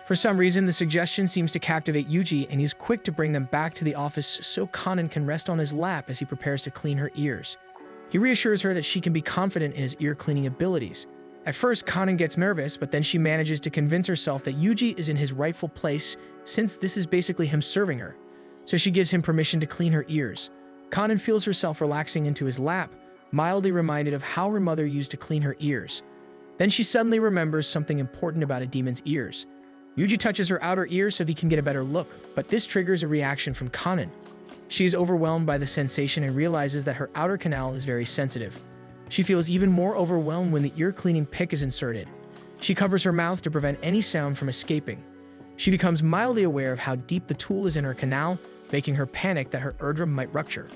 For some reason, the suggestion seems to captivate Yuji, and he's quick to bring them back to the office so Kanan can rest on his lap as he prepares to clean her ears. He reassures her that she can be confident in his ear-cleaning abilities. At first, Kanan gets nervous, but then she manages to convince herself that Yuji is in his rightful place, since this is basically him serving her. So she gives him permission to clean her ears. Kanan feels herself relaxing into his lap, mildly reminded of how her mother used to clean her ears. Then she suddenly remembers something important about a demon's ears. Yuji touches her outer ear so he can get a better look, but this triggers a reaction from Kanan. She is overwhelmed by the sensation and realizes that her outer canal is very sensitive. She feels even more overwhelmed when the ear-cleaning pick is inserted. She covers her mouth to prevent any sound from escaping. She becomes mildly aware of how deep the tool is in her canal, making her panic that her eardrum might rupture.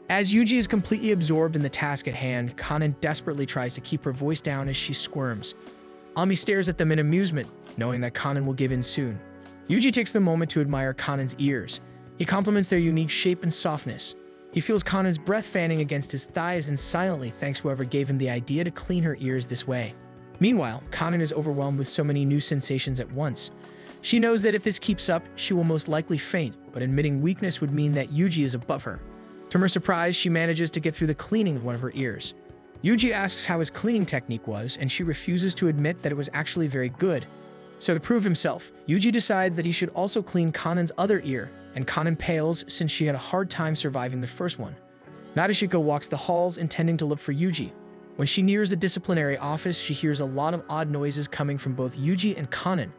As Yuji is completely absorbed in the task at hand, Kanan desperately tries to keep her voice down as she squirms. Ami stares at them in amusement, knowing that Kanan will give in soon. Yuji takes the moment to admire Kanan's ears. He compliments their unique shape and softness. He feels Kanan's breath fanning against his thighs and silently thanks whoever gave him the idea to clean her ears this way. Meanwhile, Kanan is overwhelmed with so many new sensations at once. She knows that if this keeps up, she will most likely faint, but admitting weakness would mean that Yuji is above her. To her surprise, she manages to get through the cleaning of one of her ears. Yuji asks how his cleaning technique was, and she refuses to admit that it was actually very good. So to prove himself, Yuji decides that he should also clean Kanan's other ear, and Kanan pales since she had a hard time surviving the first one. Nadeshiko walks the halls intending to look for Yuji. When she nears the disciplinary office, she hears a lot of odd noises coming from both Yuji and Kanan.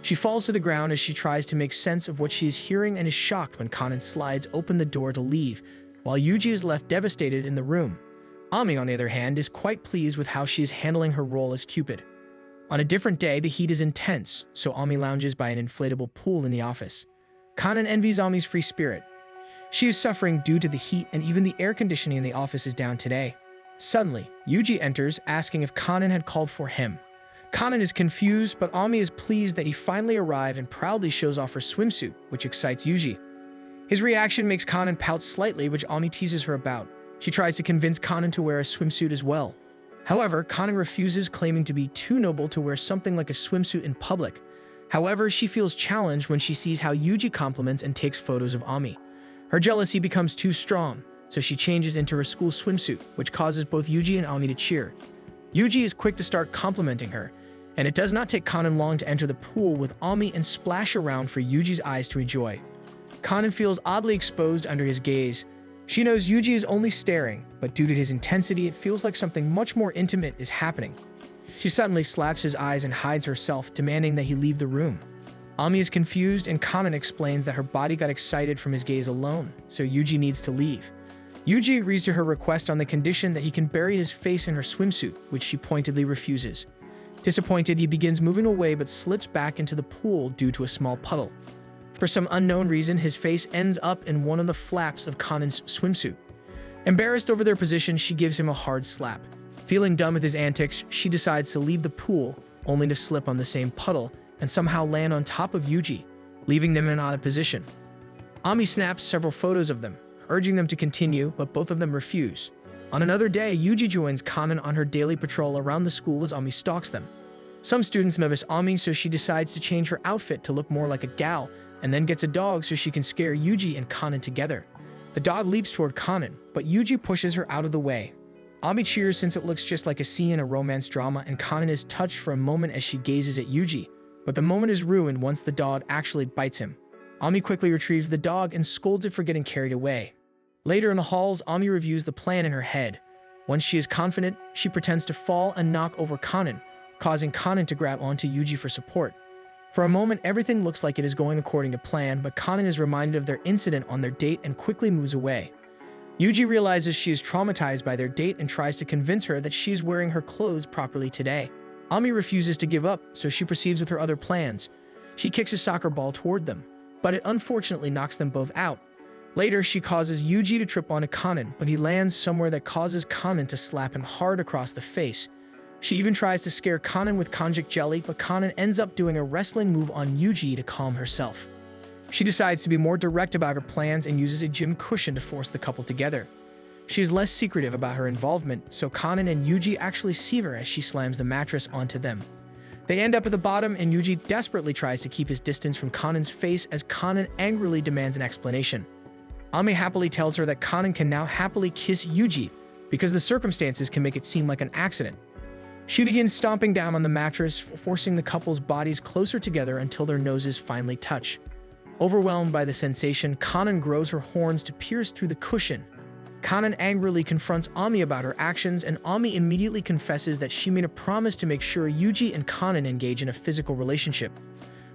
She falls to the ground as she tries to make sense of what she is hearing and is shocked when Kanan slides open the door to leave, while Yuji is left devastated in the room. Ami, on the other hand, is quite pleased with how she is handling her role as Cupid. On a different day, the heat is intense, so Ami lounges by an inflatable pool in the office. Kanan envies Ami's free spirit. She is suffering due to the heat, and even the air conditioning in the office is down today. Suddenly, Yuji enters, asking if Kanan had called for him. Kanan is confused, but Ami is pleased that he finally arrived and proudly shows off her swimsuit, which excites Yuji. His reaction makes Kanan pout slightly, which Ami teases her about. She tries to convince Kanan to wear a swimsuit as well. However, Kanan refuses, claiming to be too noble to wear something like a swimsuit in public. However, she feels challenged when she sees how Yuji compliments and takes photos of Ami. Her jealousy becomes too strong, so she changes into her school swimsuit, which causes both Yuji and Ami to cheer. Yuji is quick to start complimenting her, and it does not take Kanan long to enter the pool with Ami and splash around for Yuji's eyes to enjoy. Kanan feels oddly exposed under his gaze. She knows Yuji is only staring, but due to his intensity, it feels like something much more intimate is happening. She suddenly slaps his eyes and hides herself, demanding that he leave the room. Ami is confused, and Kanan explains that her body got excited from his gaze alone, so Yuji needs to leave. Yuji agrees to her request on the condition that he can bury his face in her swimsuit, which she pointedly refuses. Disappointed, he begins moving away but slips back into the pool due to a small puddle. For some unknown reason, his face ends up in one of the flaps of Kanan's swimsuit. Embarrassed over their position, she gives him a hard slap. Feeling done with his antics, she decides to leave the pool, only to slip on the same puddle and somehow land on top of Yuji, leaving them in an odd position. Ami snaps several photos of them, urging them to continue, but both of them refuse. On another day, Yuji joins Kanan on her daily patrol around the school as Ami stalks them. Some students notice Ami, so she decides to change her outfit to look more like a gal, and then gets a dog so she can scare Yuji and Kanan together. The dog leaps toward Kanan, but Yuji pushes her out of the way. Ami cheers since it looks just like a scene in a romance drama, and Kanan is touched for a moment as she gazes at Yuji, but the moment is ruined once the dog actually bites him. Ami quickly retrieves the dog and scolds it for getting carried away. Later in the halls, Ami reviews the plan in her head. Once she is confident, she pretends to fall and knock over Kanan, causing Kanan to grab onto Yuji for support. For a moment, everything looks like it is going according to plan, but Kanan is reminded of their incident on their date and quickly moves away. Yuji realizes she is traumatized by their date and tries to convince her that she is wearing her clothes properly today. Ami refuses to give up, so she proceeds with her other plans. She kicks a soccer ball toward them, but it unfortunately knocks them both out. Later, she causes Yuji to trip onto Kanan, but he lands somewhere that causes Kanan to slap him hard across the face. She even tries to scare Kanan with konjac jelly, but Kanan ends up doing a wrestling move on Yuji to calm herself. She decides to be more direct about her plans and uses a gym cushion to force the couple together. She is less secretive about her involvement, so Kanan and Yuji actually see her as she slams the mattress onto them. They end up at the bottom, and Yuji desperately tries to keep his distance from Kanan's face as Kanan angrily demands an explanation. Ami happily tells her that Kanan can now happily kiss Yuji because the circumstances can make it seem like an accident. She begins stomping down on the mattress, forcing the couple's bodies closer together until their noses finally touch. Overwhelmed by the sensation, Kanan grows her horns to pierce through the cushion. Kanan angrily confronts Ami about her actions, and Ami immediately confesses that she made a promise to make sure Yuji and Kanan engage in a physical relationship.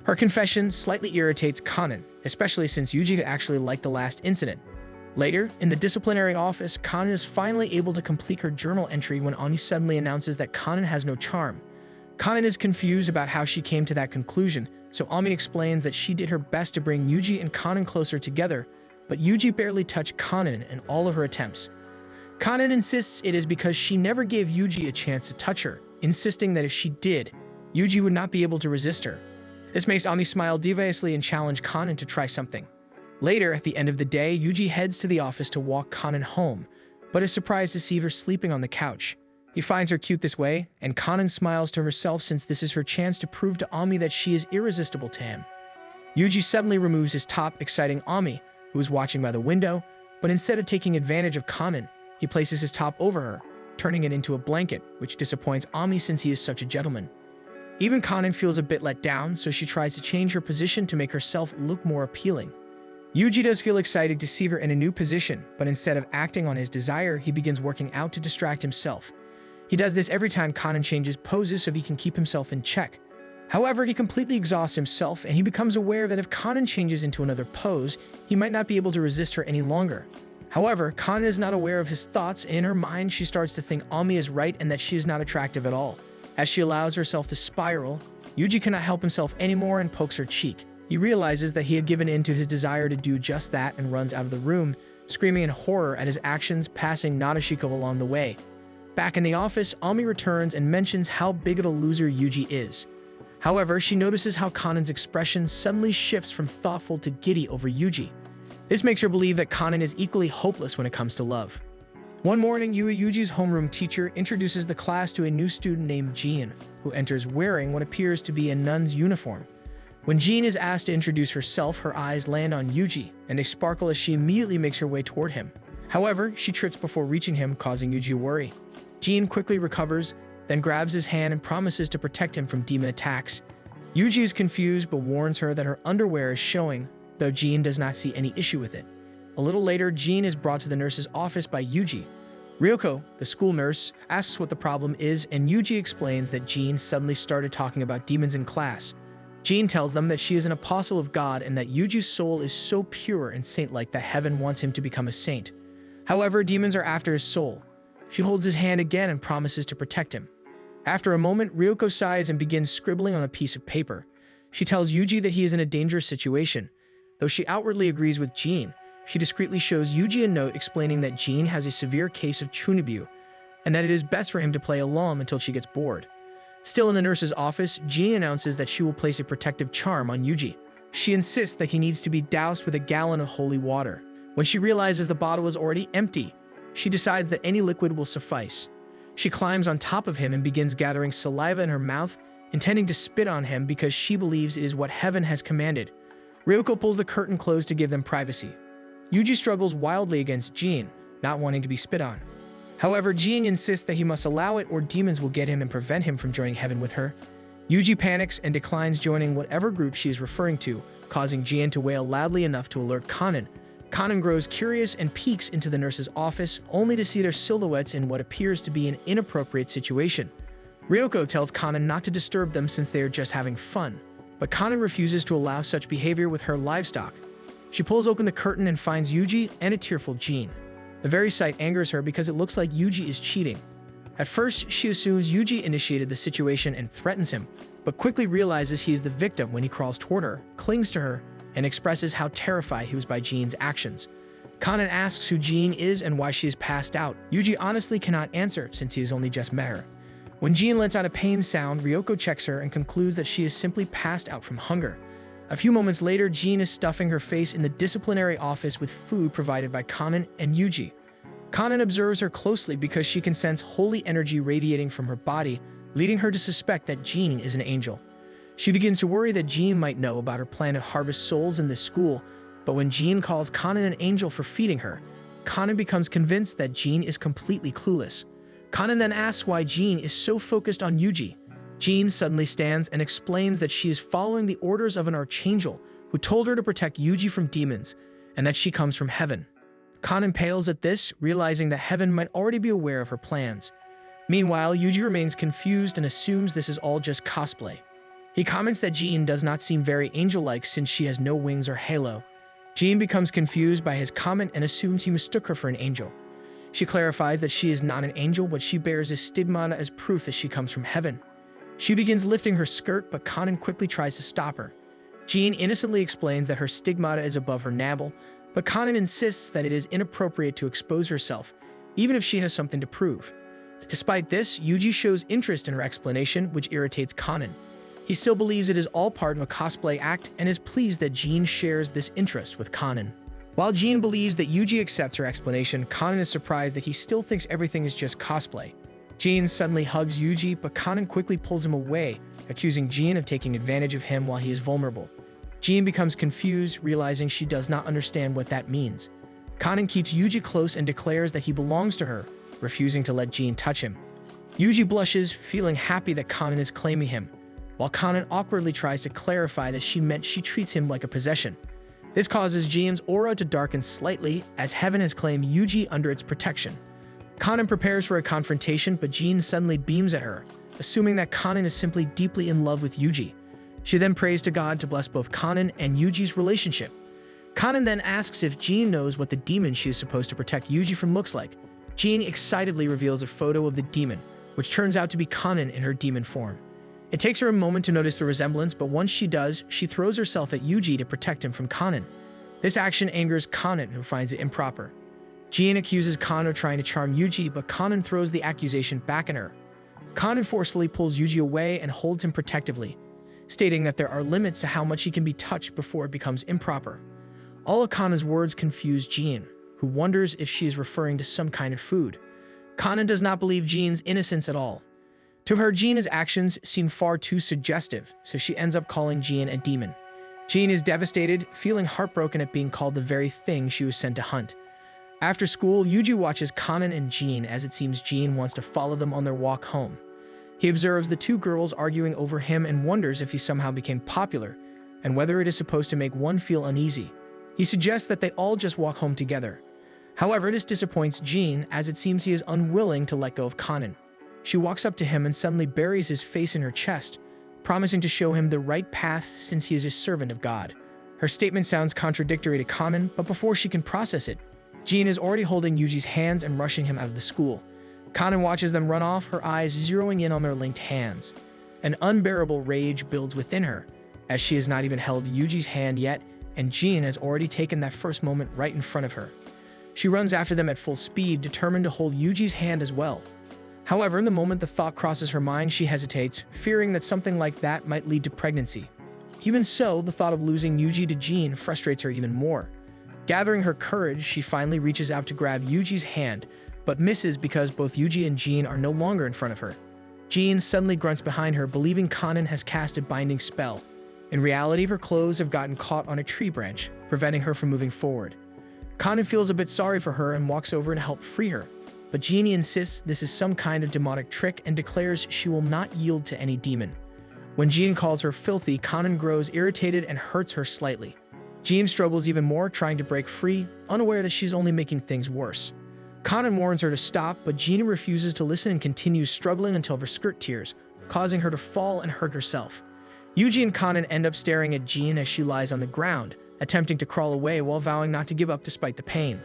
Her confession slightly irritates Kanan, especially since Yuji actually liked the last incident. Later, in the disciplinary office, Kanan is finally able to complete her journal entry when Ami suddenly announces that Kanan has no charm. Kanan is confused about how she came to that conclusion, so Ami explains that she did her best to bring Yuji and Kanan closer together, but Yuji barely touched Kanan in all of her attempts. Kanan insists it is because she never gave Yuji a chance to touch her, insisting that if she did, Yuji would not be able to resist her. This makes Ami smile deviously and challenge Kanan to try something. Later, at the end of the day, Yuji heads to the office to walk Kanan home, but is surprised to see her sleeping on the couch. He finds her cute this way, and Kanan smiles to herself since this is her chance to prove to Ami that she is irresistible to him. Yuji suddenly removes his top, exciting Ami, who is watching by the window, but instead of taking advantage of Kanan, he places his top over her, turning it into a blanket, which disappoints Ami since he is such a gentleman. Even Kanan feels a bit let down, so she tries to change her position to make herself look more appealing. Yuji does feel excited to see her in a new position, but instead of acting on his desire, he begins working out to distract himself. He does this every time Kanan changes poses so he can keep himself in check. However, he completely exhausts himself, and he becomes aware that if Kanan changes into another pose, he might not be able to resist her any longer. However, Kanan is not aware of his thoughts, and in her mind she starts to think Ami is right and that she is not attractive at all. As she allows herself to spiral, Yuji cannot help himself anymore and pokes her cheek. He realizes that he had given in to his desire to do just that and runs out of the room, screaming in horror at his actions, passing Nadeshiko along the way. Back in the office, Ami returns and mentions how big of a loser Yuji is. However, she notices how Kanan's expression suddenly shifts from thoughtful to giddy over Yuji. This makes her believe that Kanan is equally hopeless when it comes to love. One morning, Yuji's homeroom teacher introduces the class to a new student named Jean, who enters wearing what appears to be a nun's uniform. When Jean is asked to introduce herself, her eyes land on Yuji, and they sparkle as she immediately makes her way toward him. However, she trips before reaching him, causing Yuji worry. Jean quickly recovers, then grabs his hand and promises to protect him from demon attacks. Yuji is confused but warns her that her underwear is showing, though Jean does not see any issue with it. A little later, Jean is brought to the nurse's office by Yuji. Ryoko, the school nurse, asks what the problem is, and Yuji explains that Jean suddenly started talking about demons in class. Jean tells them that she is an apostle of God and that Yuji's soul is so pure and saint-like that heaven wants him to become a saint. However, demons are after his soul. She holds his hand again and promises to protect him. After a moment, Ryoko sighs and begins scribbling on a piece of paper. She tells Yuji that he is in a dangerous situation. Though she outwardly agrees with Jean, she discreetly shows Yuji a note explaining that Jean has a severe case of chunibyo, and that it is best for him to play along until she gets bored. Still in the nurse's office, Jean announces that she will place a protective charm on Yuji. She insists that he needs to be doused with a gallon of holy water. When she realizes the bottle is already empty, she decides that any liquid will suffice. She climbs on top of him and begins gathering saliva in her mouth, intending to spit on him because she believes it is what heaven has commanded. Ryoko pulls the curtain closed to give them privacy. Yuji struggles wildly against Jean, not wanting to be spit on. However, Jean insists that he must allow it or demons will get him and prevent him from joining heaven with her. Yuji panics and declines joining whatever group she is referring to, causing Jean to wail loudly enough to alert Kanan. Kanan grows curious and peeks into the nurse's office, only to see their silhouettes in what appears to be an inappropriate situation. Ryoko tells Kanan not to disturb them since they are just having fun, but Kanan refuses to allow such behavior with her livestock. She pulls open the curtain and finds Yuji and a tearful Jean. The very sight angers her because it looks like Yuji is cheating. At first, she assumes Yuji initiated the situation and threatens him, but quickly realizes he is the victim when he crawls toward her, clings to her, and expresses how terrified he was by Jean's actions. Kanan asks who Jean is and why she is passed out. Yuji honestly cannot answer since he has only just met her. When Jean lets out a pain sound, Ryoko checks her and concludes that she is simply passed out from hunger. A few moments later, Jean is stuffing her face in the disciplinary office with food provided by Kanan and Yuji. Kanan observes her closely because she can sense holy energy radiating from her body, leading her to suspect that Jean is an angel. She begins to worry that Jean might know about her plan to harvest souls in this school, but when Jean calls Kanan an angel for feeding her, Kanan becomes convinced that Jean is completely clueless. Kanan then asks why Jean is so focused on Yuji. Jean suddenly stands and explains that she is following the orders of an archangel who told her to protect Yuji from demons, and that she comes from heaven. Kanan pales at this, realizing that heaven might already be aware of her plans. Meanwhile, Yuji remains confused and assumes this is all just cosplay. He comments that Jean does not seem very angel-like since she has no wings or halo. Jean becomes confused by his comment and assumes he mistook her for an angel. She clarifies that she is not an angel, but she bears a stigmata as proof that she comes from heaven. She begins lifting her skirt, but Kanan quickly tries to stop her. Jean innocently explains that her stigmata is above her navel, but Kanan insists that it is inappropriate to expose herself, even if she has something to prove. Despite this, Yuji shows interest in her explanation, which irritates Kanan. He still believes it is all part of a cosplay act and is pleased that Jean shares this interest with Kanan. While Jean believes that Yuji accepts her explanation, Kanan is surprised that he still thinks everything is just cosplay. Jean suddenly hugs Yuji, but Kanan quickly pulls him away, accusing Jean of taking advantage of him while he is vulnerable. Jean becomes confused, realizing she does not understand what that means. Kanan keeps Yuji close and declares that he belongs to her, refusing to let Jean touch him. Yuji blushes, feeling happy that Kanan is claiming him, while Kanan awkwardly tries to clarify that she meant she treats him like a possession. This causes Jean's aura to darken slightly, as heaven has claimed Yuji under its protection. Kanan prepares for a confrontation, but Jean suddenly beams at her, assuming that Kanan is simply deeply in love with Yuji. She then prays to God to bless both Kanan and Yuji's relationship. Kanan then asks if Jean knows what the demon she is supposed to protect Yuji from looks like. Jean excitedly reveals a photo of the demon, which turns out to be Kanan in her demon form. It takes her a moment to notice the resemblance, but once she does, she throws herself at Yuji to protect him from Kanan. This action angers Kanan, who finds it improper. Jean accuses Kanan of trying to charm Yuji, but Kanan throws the accusation back at her. Kanan forcefully pulls Yuji away and holds him protectively, stating that there are limits to how much he can be touched before it becomes improper. All of Kanan's words confuse Jean, who wonders if she is referring to some kind of food. Kanan does not believe Jean's innocence at all. To her, Jean's actions seem far too suggestive, so she ends up calling Jean a demon. Jean is devastated, feeling heartbroken at being called the very thing she was sent to hunt. After school, Yuji watches Kanan and Jean as it seems Jean wants to follow them on their walk home. He observes the two girls arguing over him and wonders if he somehow became popular, and whether it is supposed to make one feel uneasy. He suggests that they all just walk home together. However, this disappoints Jean, as it seems he is unwilling to let go of Kanan. She walks up to him and suddenly buries his face in her chest, promising to show him the right path since he is a servant of God. Her statement sounds contradictory to Kanan, but before she can process it, Jean is already holding Yuji's hands and rushing him out of the school. Kanan watches them run off, her eyes zeroing in on their linked hands. An unbearable rage builds within her, as she has not even held Yuji's hand yet, and Jean has already taken that first moment right in front of her. She runs after them at full speed, determined to hold Yuji's hand as well. However, the moment the thought crosses her mind, she hesitates, fearing that something like that might lead to pregnancy. Even so, the thought of losing Yuji to Jean frustrates her even more. Gathering her courage, she finally reaches out to grab Yuji's hand, but misses because both Yuji and Jean are no longer in front of her. Jean suddenly grunts behind her, believing Kanan has cast a binding spell. In reality, her clothes have gotten caught on a tree branch, preventing her from moving forward. Kanan feels a bit sorry for her and walks over to help free her, but Jeannie insists this is some kind of demonic trick and declares she will not yield to any demon. When Jean calls her filthy, Kanan grows irritated and hurts her slightly. Jean struggles even more, trying to break free, unaware that she's only making things worse. Kanan warns her to stop, but Jean refuses to listen and continues struggling until her skirt tears, causing her to fall and hurt herself. Yuji and Kanan end up staring at Jean as she lies on the ground, attempting to crawl away while vowing not to give up despite the pain.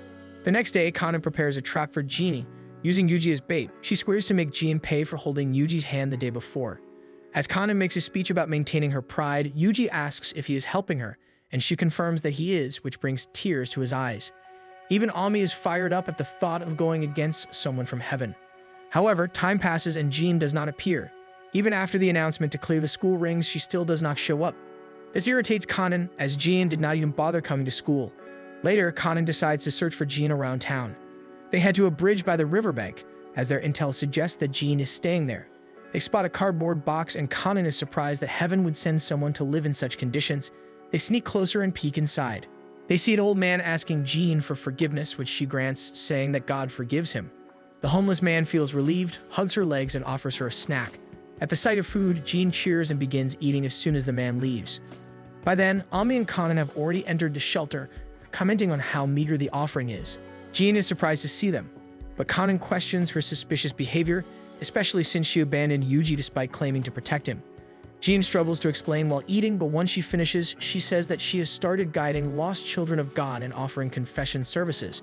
The next day, Kanan prepares a trap for Jeannie, using Yuji as bait. She swears to make Jean pay for holding Yuji's hand the day before. As Kanan makes a speech about maintaining her pride, Yuji asks if he is helping her, and she confirms that he is, which brings tears to his eyes. Even Ami is fired up at the thought of going against someone from heaven. However, time passes and Jean does not appear. Even after the announcement to clear the school rings, she still does not show up. This irritates Kanan, as Jean did not even bother coming to school. Later, Kanan decides to search for Jean around town. They head to a bridge by the riverbank, as their intel suggests that Jean is staying there. They spot a cardboard box, and Kanan is surprised that heaven would send someone to live in such conditions. They sneak closer and peek inside. They see an old man asking Jean for forgiveness, which she grants, saying that God forgives him. The homeless man feels relieved, hugs her legs, and offers her a snack. At the sight of food, Jean cheers and begins eating as soon as the man leaves. By then, Ami and Kanan have already entered the shelter, commenting on how meager the offering is. Jean is surprised to see them, but Kanan questions her suspicious behavior, especially since she abandoned Yuji despite claiming to protect him. Jean struggles to explain while eating, but once she finishes, she says that she has started guiding lost children of God and offering confession services.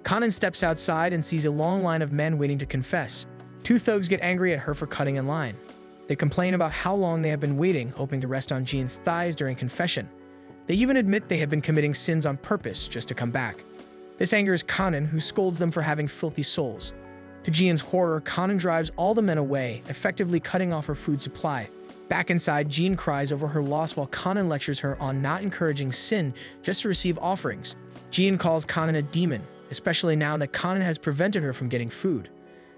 Kanan steps outside and sees a long line of men waiting to confess. Two thugs get angry at her for cutting in line. They complain about how long they have been waiting, hoping to rest on Jean's thighs during confession. They even admit they have been committing sins on purpose just to come back. This angers Kanan, who scolds them for having filthy souls. To Jean's horror, Kanan drives all the men away, effectively cutting off her food supply. Back inside, Jean cries over her loss while Kanan lectures her on not encouraging sin just to receive offerings. Jean calls Kanan a demon, especially now that Kanan has prevented her from getting food.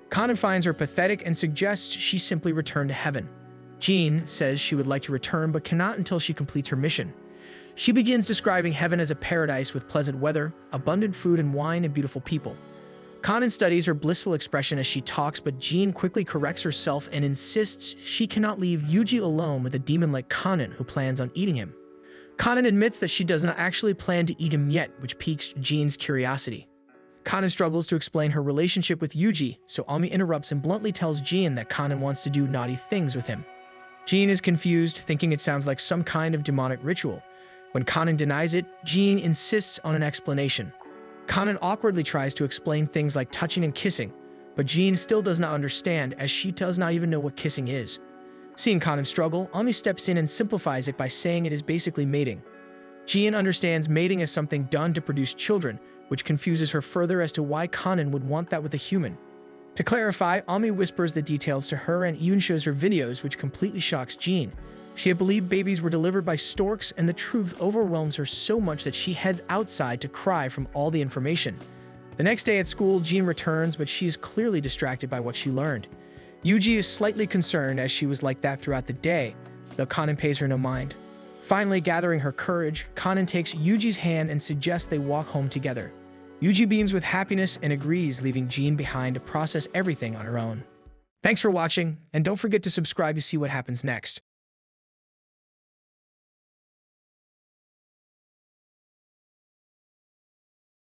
Kanan finds her pathetic and suggests she simply return to heaven. Jean says she would like to return but cannot until she completes her mission. She begins describing heaven as a paradise with pleasant weather, abundant food and wine, and beautiful people. Kanan studies her blissful expression as she talks, but Jean quickly corrects herself and insists she cannot leave Yuji alone with a demon like Kanan who plans on eating him. Kanan admits that she does not actually plan to eat him yet, which piques Jean's curiosity. Kanan struggles to explain her relationship with Yuji, so Ami interrupts and bluntly tells Jean that Kanan wants to do naughty things with him. Jean is confused, thinking it sounds like some kind of demonic ritual. When Kanan denies it, Jean insists on an explanation. Kanan awkwardly tries to explain things like touching and kissing, but Jean still does not understand as she does not even know what kissing is. Seeing Kanan struggle, Ami steps in and simplifies it by saying it is basically mating. Jean understands mating as something done to produce children, which confuses her further as to why Kanan would want that with a human. To clarify, Ami whispers the details to her and even shows her videos, which completely shocks Jean. She had believed babies were delivered by storks, and the truth overwhelms her so much that she heads outside to cry from all the information. The next day at school, Jean returns, but she is clearly distracted by what she learned. Yuji is slightly concerned as she was like that throughout the day, though Kanan pays her no mind. Finally, gathering her courage, Kanan takes Yuji's hand and suggests they walk home together. Yuji beams with happiness and agrees, leaving Jean behind to process everything on her own. Thanks for watching, and don't forget to subscribe to see what happens next.